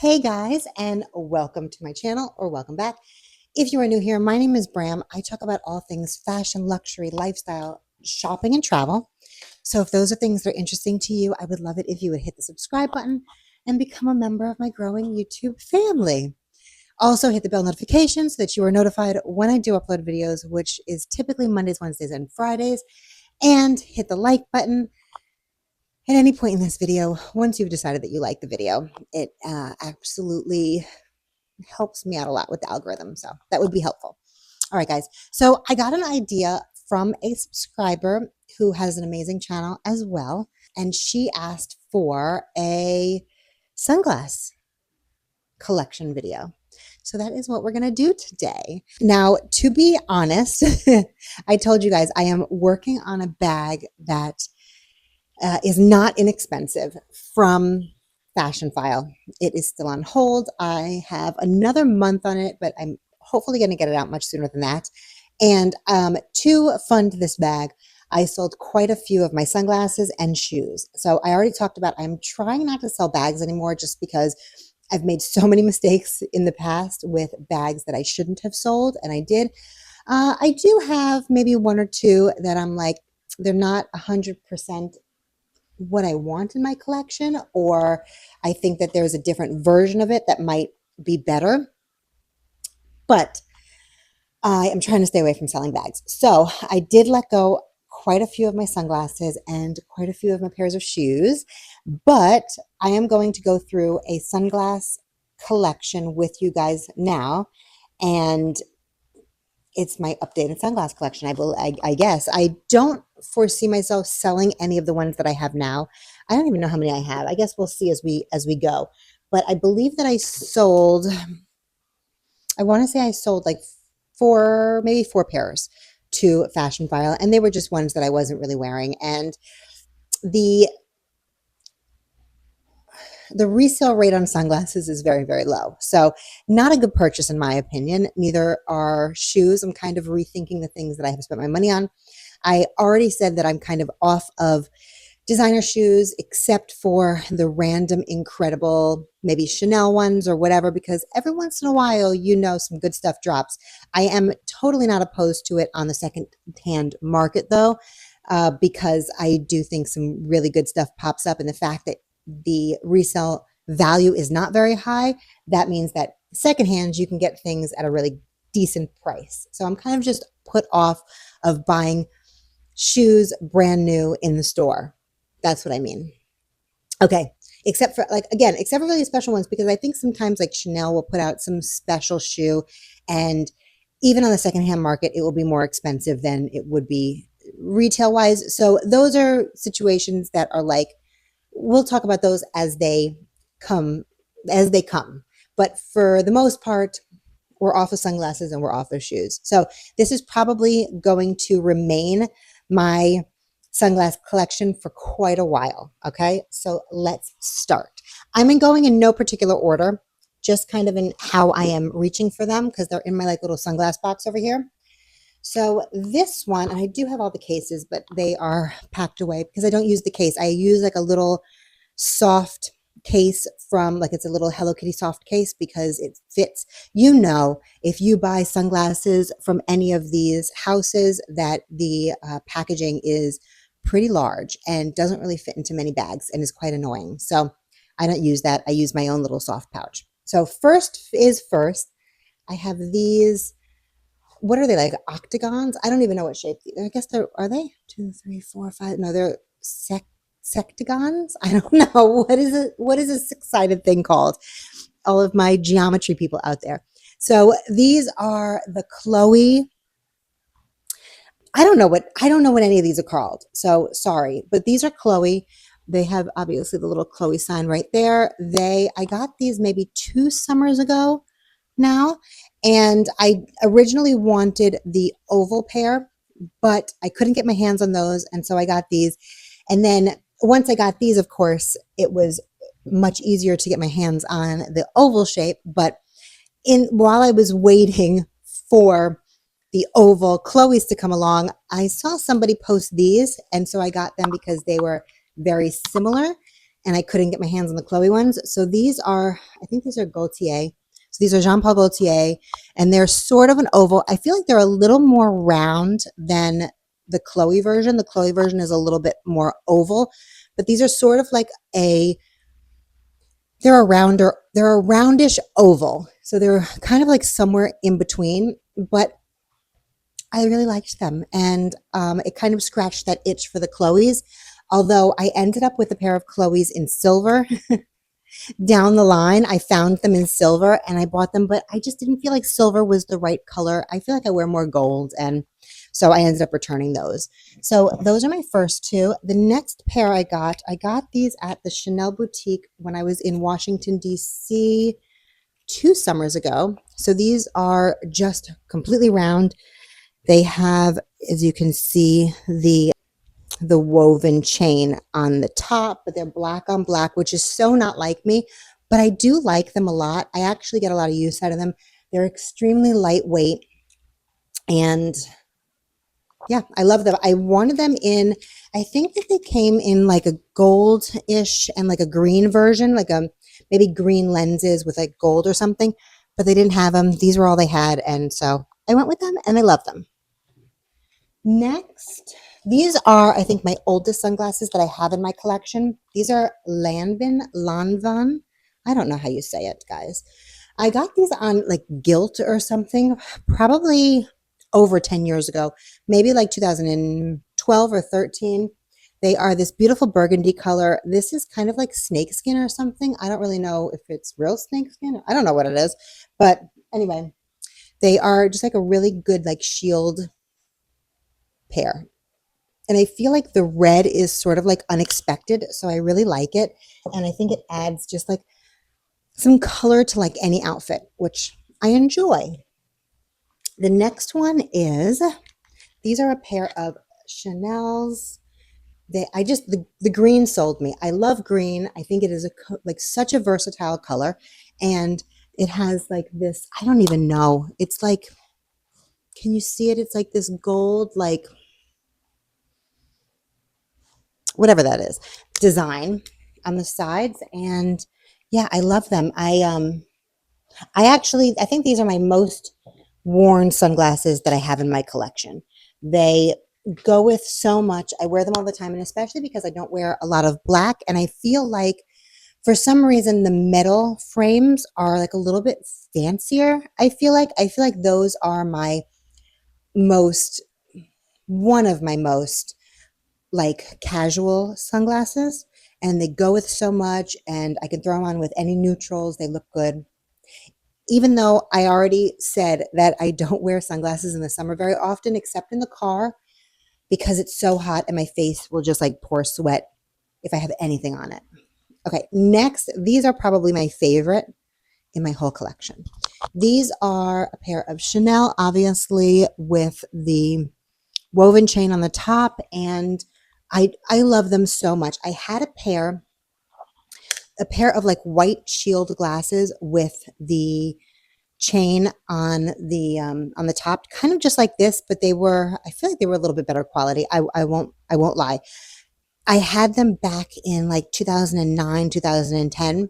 Hey guys, and welcome to my channel, or welcome back. If you are new here, my name is Bram. I talk about all things fashion, luxury, lifestyle, shopping, and travel. So if those are things that are interesting to you, I would love it if you would hit the subscribe button and become a member of my growing YouTube family. Also hit the bell notification so that you are notified when I do upload videos, which is typically Mondays, Wednesdays, and Fridays. And hit the like button at any point in this video. Once you've decided that you like the video, it absolutely helps me out a lot with the algorithm. So that would be helpful. All right, guys. So I got an idea from a subscriber who has an amazing channel as well. And she asked for a sunglass collection video. So that is what we're going to do today. Now, to be honest, I told you guys I am working on a bag that is not inexpensive from Fashion File. It is still on hold. I have another month on it, but I'm hopefully going to get it out much sooner than that. And to fund this bag, I sold quite a few of my sunglasses and shoes. So I already talked about I'm trying not to sell bags anymore just because I've made so many mistakes in the past with bags that I shouldn't have sold, and I did. I do have maybe one or two that I'm like, they're not 100% what I want in my collection, or I think that there's a different version of it that might be better. But I am trying to stay away from selling bags. So I did let go quite a few of my sunglasses and quite a few of my pairs of shoes, but I am going to go through a sunglass collection with you guys now, and it's my updated sunglass collection. I guess I don't foresee myself selling any of the ones that I have now. I don't even know how many I have. I guess we'll see as we go. But I believe that I sold, I want to say I sold like maybe four pairs to Fashion File, and they were just ones that I wasn't really wearing. And the resale rate on sunglasses is very, very low. So not a good purchase in my opinion. Neither are shoes. I'm kind of rethinking the things that I have spent my money on. I already said that I'm kind of off of designer shoes, except for the random incredible, maybe Chanel ones or whatever, because every once in a while, some good stuff drops. I am totally not opposed to it on the second-hand market though, because I do think some really good stuff pops up, and the fact that the resale value is not very high, that means that secondhand you can get things at a really decent price. So I'm kind of just put off of buying shoes brand new in the store. That's what I mean. Okay, except for really special ones, because I think sometimes like Chanel will put out some special shoe, and even on the secondhand market it will be more expensive than it would be retail wise. So those are situations that are like, we'll talk about those as they come. But for the most part, we're off of sunglasses and we're off of shoes. So this is probably going to remain my sunglass collection for quite a while. Okay, so let's start. I'm going in no particular order, just kind of in how I am reaching for them, because they're in my like little sunglass box over here. So this one, and I do have all the cases, but they are packed away because I don't use the case. I use like a little soft case from, like, it's a little Hello Kitty soft case because it fits. If you buy sunglasses from any of these houses, that the packaging is pretty large and doesn't really fit into many bags and is quite annoying. So I don't use that. I use my own little soft pouch. So first is first. I have these. What are they, like octagons? I don't even know what shape. I guess are they 2, 3, 4, 5? No, they're sectagons. I don't know. What is a six-sided thing called? All of my geometry people out there. So these are the Chloe. I don't know what any of these are called. So sorry, but these are Chloe. They have obviously the little Chloe sign right there. I got these maybe 2 summers ago now. And I originally wanted the oval pair, but I couldn't get my hands on those. And so I got these. And then once I got these, of course, it was much easier to get my hands on the oval shape. But while I was waiting for the oval Chloe's to come along, I saw somebody post these. And so I got them because they were very similar. and I couldn't get my hands on the Chloe ones. So these are, I think these are Gaultier. So these are Jean Paul Gaultier, and they're sort of an oval. I feel like they're a little more round than the Chloe version. The Chloe version is a little bit more oval, but these are sort of like they're a roundish oval. So they're kind of like somewhere in between, but I really liked them, and it kind of scratched that itch for the Chloes. Although I ended up with a pair of Chloes in silver down the line. I found them in silver and I bought them, but I just didn't feel like silver was the right color. I feel like I wear more gold, and so I ended up returning those. So those are my first two. The next pair I got these at the Chanel boutique when I was in Washington, D.C. 2 summers ago. So these are just completely round. They have, as you can see, the woven chain on the top, but they're black on black, which is so not like me, but I do like them a lot. I actually get a lot of use out of them. They're extremely lightweight, and yeah, I love them. I wanted them in, I think that they came in like a gold-ish and like a green version, like maybe green lenses with like gold or something, but they didn't have them. These were all they had, and so I went with them and I love them. Next, these are, I think, my oldest sunglasses that I have in my collection. These are Lanvin. I don't know how you say it, guys. I got these on like Gilt or something, probably over 10 years ago, maybe like 2012 or 13. They are this beautiful burgundy color. This is kind of like snakeskin or something. I don't really know if it's real snakeskin. I don't know what it is. But anyway, they are just like a really good like shield pair. And I feel like the red is sort of like unexpected, so I really like it. And I think it adds just like some color to like any outfit, which I enjoy. The next one is, these are a pair of Chanel's. The green sold me. I love green. I think it is like such a versatile color, and it has like this, I don't even know. It's like, can you see it? It's like this gold, like whatever that is, design on the sides. And yeah, I love them. I think these are my most worn sunglasses that I have in my collection. They go with so much. I wear them all the time, and especially because I don't wear a lot of black, and I feel like for some reason the metal frames are like a little bit fancier. I feel like those are my most one of my most like casual sunglasses, and they go with so much, and I can throw them on with any neutrals. They look good. Even though I already said that I don't wear sunglasses in the summer very often, except in the car, because it's so hot and my face will just like pour sweat if I have anything on it. Okay, next, these are probably my favorite in my whole collection. These are a pair of Chanel, obviously, with the woven chain on the top, and I love them so much. I had a pair of like white shield glasses with the chain on the top, kind of just like this, but I feel like they were a little bit better quality. I won't lie. I had them back in like 2009, 2010,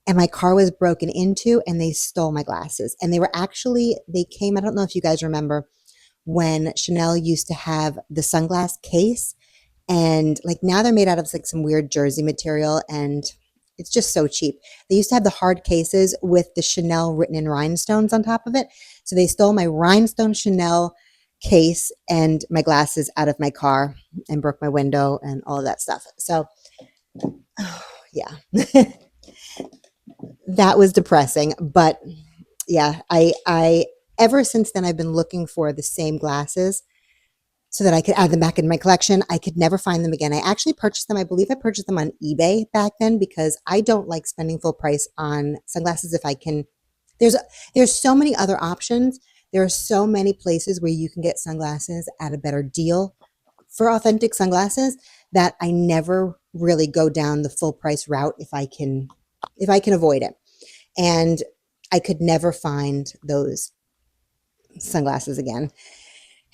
and my car was broken into and they stole my glasses. And they came, I don't know if you guys remember when Chanel used to have the sunglass case, and like now they're made out of like some weird jersey material, and it's just so cheap. They used to have the hard cases with the Chanel written in rhinestones on top of it. So they stole my rhinestone Chanel case and my glasses out of my car and broke my window and all of that stuff. So yeah, that was depressing. But yeah, I ever since then I've been looking for the same glasses so that I could add them back in my collection. I could never find them again. I actually purchased them. I believe I purchased them on eBay back then, because I don't like spending full price on sunglasses if I can. There's so many other options. There are so many places where you can get sunglasses at a better deal for authentic sunglasses that I never really go down the full price route if I can avoid it. And I could never find those sunglasses again.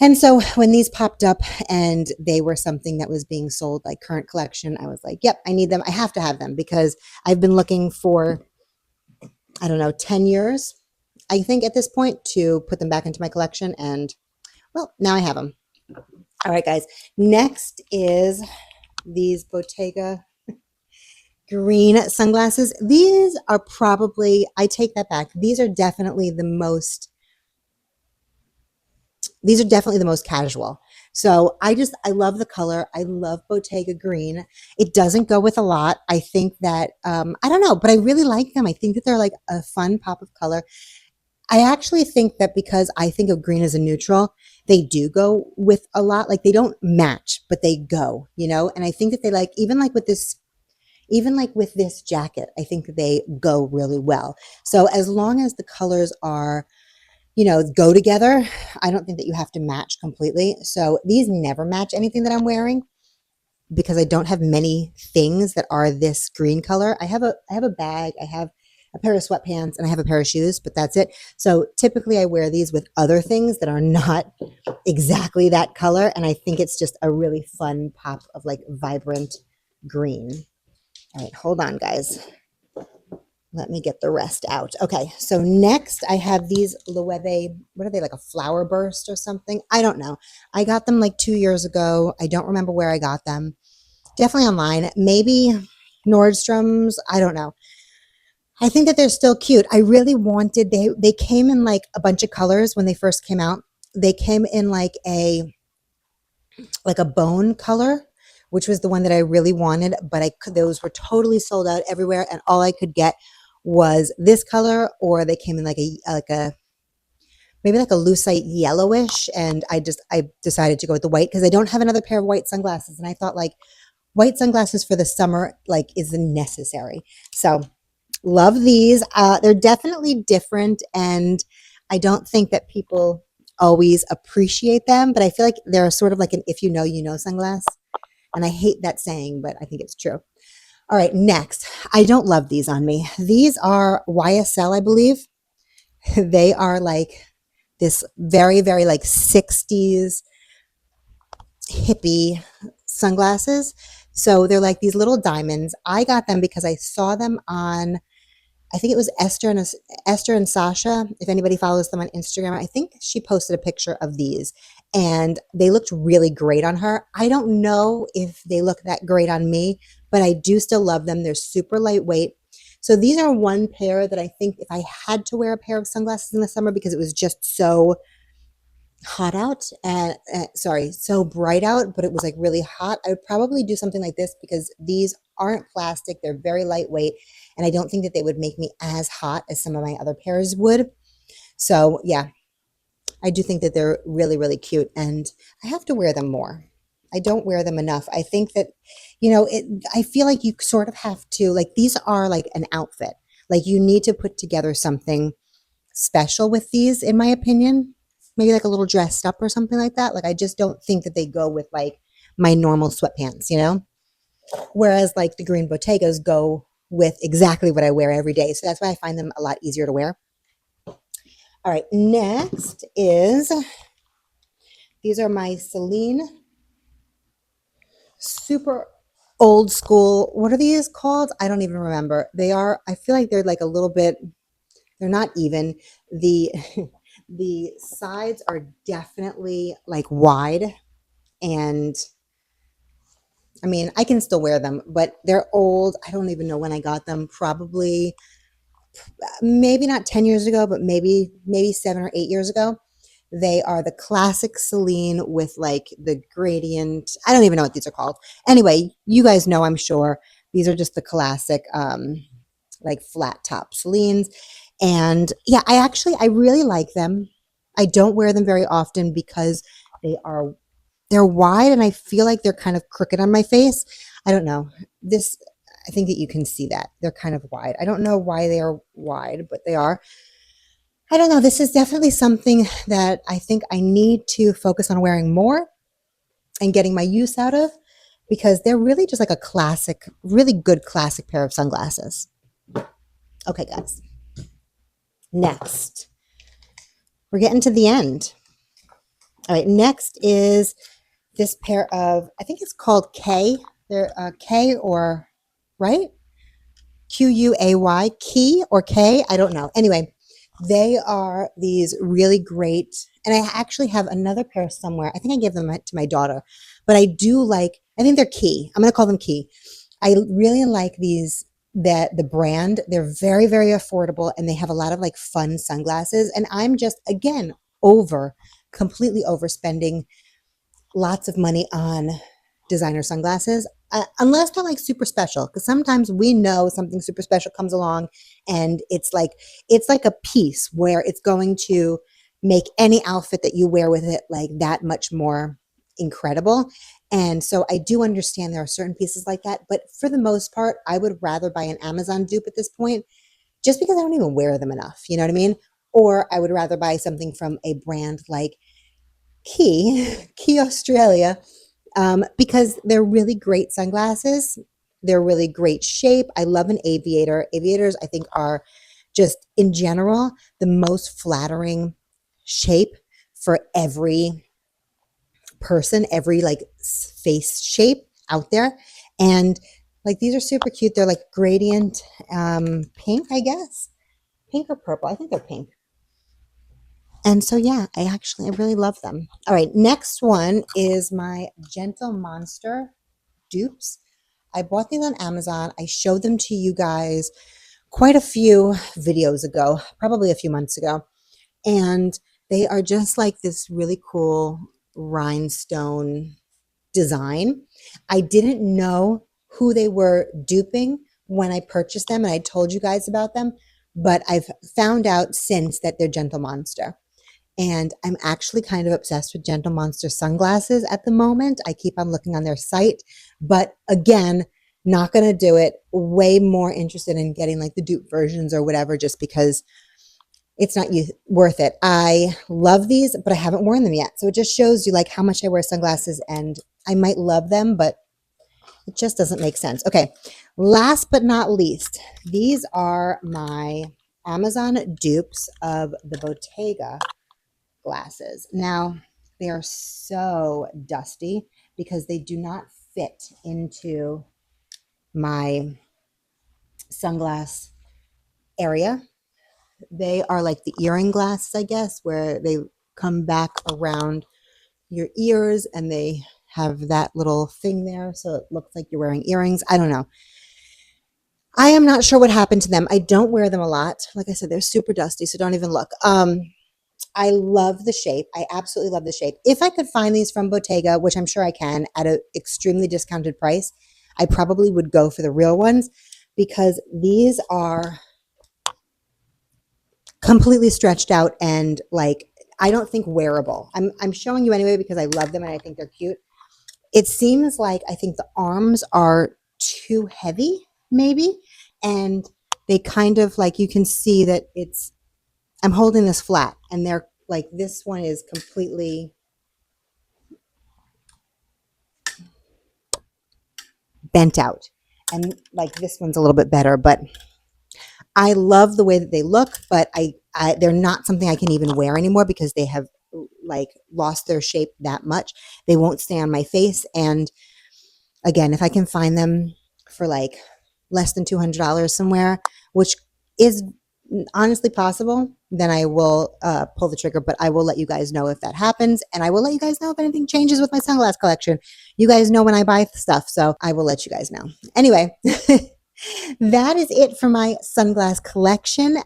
And so when these popped up and they were something that was being sold like current collection, I was like, yep, I need them. I have to have them because I've been looking for, I don't know, 10 years, I think at this point, to put them back into my collection. And well, now I have them. All right, guys. Next is these Bottega green sunglasses. These are probably, I take that back. These are definitely the most casual. So I love the color. I love Bottega green. It doesn't go with a lot. I think that, I don't know, but I really like them. I think that they're like a fun pop of color. I actually think that because I think of green as a neutral, they do go with a lot. Like they don't match, but they go, you know? And I think that they like, even like with this jacket, I think that they go really well. So as long as the colors are, go together, I don't think that you have to match completely. So these never match anything that I'm wearing because I don't have many things that are this green color. I have a bag, I have a pair of sweatpants, and I have a pair of shoes, but that's it. So typically I wear these with other things that are not exactly that color, and I think it's just a really fun pop of like vibrant green. All right, hold on, guys. Let me get the rest out. Okay, so next I have these Loewe, what are they, like a flower burst or something? I don't know. I got them like 2 years ago. I don't remember where I got them. Definitely online. Maybe Nordstrom's. I don't know. I think that they're still cute. I really wanted, they came in like a bunch of colors when they first came out. They came in like a bone color, which was the one that I really wanted, but those were totally sold out everywhere, and all I could get was this color, or they came in like a maybe like a lucite yellowish, and I decided to go with the white because I don't have another pair of white sunglasses, and I thought like white sunglasses for the summer like is necessary. So love these. They're definitely different, and I don't think that people always appreciate them, but I feel like they're sort of like an if you know, you know sunglass. And I hate that saying, but I think it's true. All right, next. I don't love these on me. These are YSL, I believe. They are like this very, very like 60s hippie sunglasses. So they're like these little diamonds. I got them because I saw them on, I think it was Esther and Sasha. If anybody follows them on Instagram, I think she posted a picture of these, and they looked really great on her. I don't know if they look that great on me, but I do still love them. They're super lightweight. So these are one pair that I think if I had to wear a pair of sunglasses in the summer because it was just so hot out and sorry, so bright out, but it was like really hot, I would probably do something like this because these aren't plastic, they're very lightweight, and I don't think that they would make me as hot as some of my other pairs would. So yeah, I do think that they're really, really cute, and I have to wear them more. I don't wear them enough. I think that, I feel like you sort of have to, like, these are like an outfit. Like, you need to put together something special with these, in my opinion. Maybe like a little dressed up or something like that. Like, I just don't think that they go with like my normal sweatpants, Whereas like the green Bottegas go with exactly what I wear every day. So that's why I find them a lot easier to wear. All right, next is, these are my Celine super old school. What are these called? I don't even remember. I feel like they're like a little bit, they're not even. The the sides are definitely like wide, and I mean, I can still wear them, but they're old. I don't even know when I got them. Probably maybe not 10 years ago, but maybe 7 or 8 years ago. They are the classic Celine with like the gradient. I don't even know what these are called. Anyway, you guys know, I'm sure. These are just the classic like flat top Celines. And yeah, I really like them. I don't wear them very often because they're wide, and I feel like they're kind of crooked on my face. I don't know. I think that you can see that. They're kind of wide. I don't know why they are wide, but they are. I don't know. This is definitely something that I think I need to focus on wearing more and getting my use out of, because they're really just like a classic, really good classic pair of sunglasses. Okay, guys. Next, we're getting to the end. All right, next is this pair of, I think it's called K. They're K or, right? Quay, Key or K. I don't know. Anyway, they are these really great, and I actually have another pair somewhere. I think I gave them to my daughter, but I do like, I think they're Key. I'm going to call them Key. I really like these, that the brand, they're very, very affordable, and they have a lot of like fun sunglasses. And I'm just, again, completely overspending lots of money on designer sunglasses, unless they're like super special, because sometimes we know something super special comes along and it's like a piece where it's going to make any outfit that you wear with it like that much more incredible. And so I do understand there are certain pieces like that, but for the most part I would rather buy an Amazon dupe at this point, just because I don't even wear them enough, you know what I mean? Or I would rather buy something from a brand like Key Australia, because they're really great sunglasses. They're really great shape. I love an aviator. Aviators, I think, are just in general the most flattering shape for every person, every like face shape out there. And like these are super cute. They're like gradient pink, I guess. Pink or purple. I think they're pink. And so, yeah, I really love them. All right, next one is my Gentle Monster dupes. I bought these on Amazon. I showed them to you guys quite a few videos ago, probably a few months ago. And they are just like this really cool rhinestone design. I didn't know who they were duping when I purchased them, and I told you guys about them, but I've found out since that they're Gentle Monster. And I'm actually kind of obsessed with Gentle Monster sunglasses at the moment. I keep on looking on their site, but again, not going to do it. Way more interested in getting like the dupe versions or whatever, just because it's not worth it. I love these, but I haven't worn them yet. So it just shows you like how much I wear sunglasses, and I might love them, but it just doesn't make sense. Okay, last but not least, these are my Amazon dupes of the Bottega glasses. Now, they are so dusty because they do not fit into my sunglass area. They are like the earring glasses, I guess, where they come back around your ears and they have that little thing there, so it looks like you're wearing earrings. I don't know. I am not sure what happened to them. I don't wear them a lot. Like I said, they're super dusty, so don't even look. I love the shape. I absolutely love the shape. If I could find these from Bottega, which I'm sure I can at an extremely discounted price, I probably would go for the real ones, because these are completely stretched out and like, I don't think wearable. I'm showing you anyway because I love them and I think they're cute. It seems like I think the arms are too heavy, maybe, and they kind of like, you can see that I'm holding this flat, and they're like, this one is completely bent out, and like this one's a little bit better, but I love the way that they look, but they're not something I can even wear anymore because they have like lost their shape that much. They won't stay on my face. And again, if I can find them for like less than $200 somewhere, which is honestly possible, then I will pull the trigger. But I will let you guys know if that happens, and I will let you guys know if anything changes with my sunglass collection. You guys know when I buy stuff, so I will let you guys know. Anyway, that is it for my sunglass collection.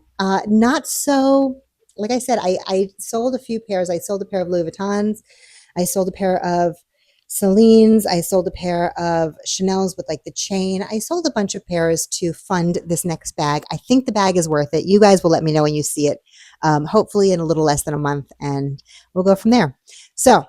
Not so, like I said, I sold a few pairs. I sold a pair of Louis Vuittons. I sold a pair of Celine's. I sold a pair of Chanel's with like the chain. I sold a bunch of pairs to fund this next bag. I think the bag is worth it. You guys will let me know when you see it, hopefully in a little less than a month, and we'll go from there. So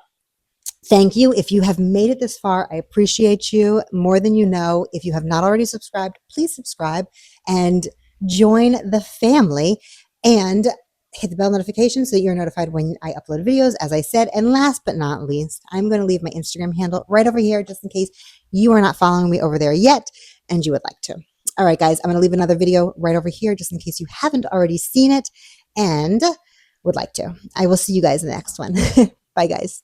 thank you. If you have made it this far, I appreciate you more than you know. If you have not already subscribed, please subscribe and join the family, and hit the bell notification so that you're notified when I upload videos, as I said. And last but not least, I'm going to leave my Instagram handle right over here just in case you are not following me over there yet and you would like to. All right, guys, I'm going to leave another video right over here just in case you haven't already seen it and would like to. I will see you guys in the next one. Bye, guys.